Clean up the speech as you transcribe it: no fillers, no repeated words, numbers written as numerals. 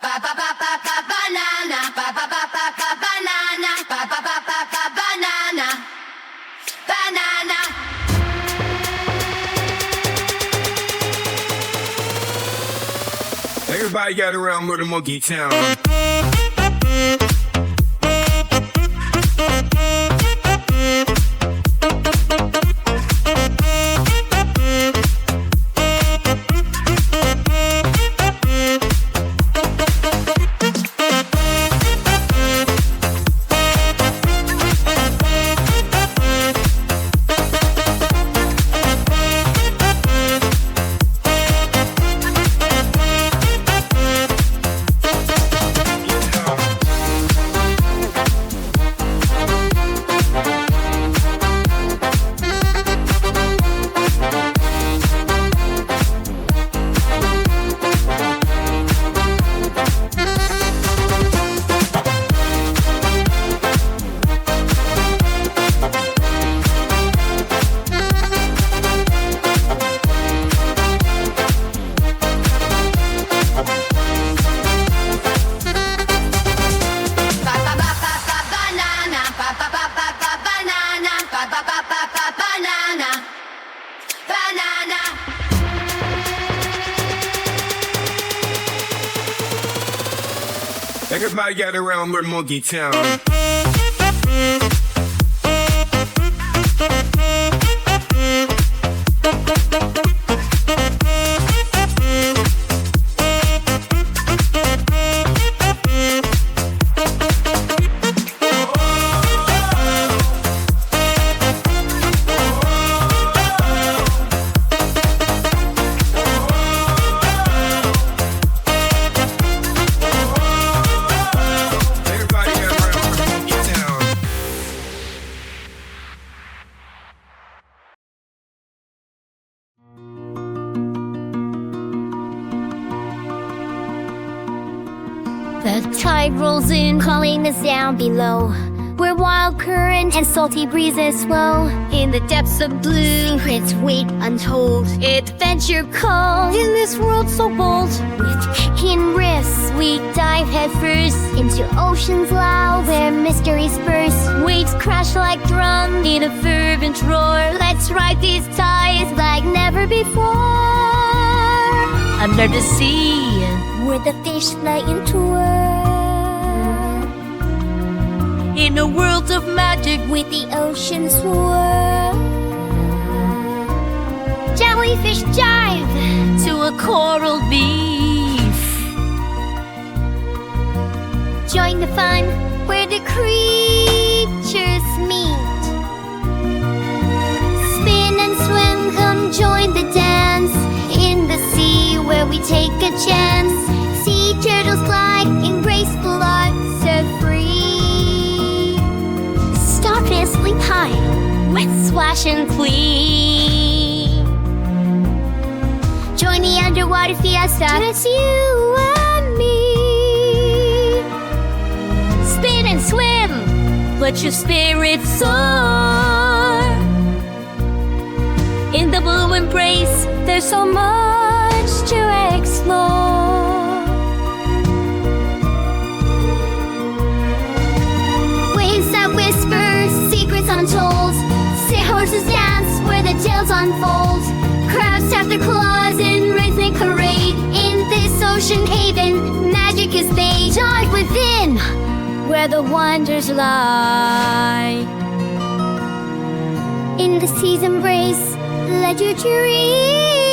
Ba ba ba ba ba banana. Ba ba ba ba ba banana. Ba ba ba ba ba banana. Banana. Everybody got around Murder Monkey Town. Everybody got around Murder Monkey Town. The tide rolls in, calling us down below, where wild current and salty breezes flow. In the depths of blue, secrets wait untold. Adventure calls in this world so bold. With kicking rifts, we dive headfirst into oceans loud, where mysteries burst. Waves crash like drums in a fervent roar. Let's ride these tides like never before. Under the sea, where the fish fly into whirl. In a world of magic, with the ocean swirl. Jellyfish dive to a coral reef. Join the fun where the creatures meet. Spin and swim, come join the dance. In the sea where we take a chance. Sea turtles glide in graceful arts set free. Starfish leap high with splash and clean. Join the underwater fiesta. It's you and me. Spin and swim, let your spirit soar. In the blue embrace, there's so much to explore. Waves that whisper, secrets untold. Seahorses dance where the tales unfold. Crabs tap their claws in rhythmic parade. In this ocean haven, magic is made. Dive within, where the wonders lie. In the sea's embrace, let your dreams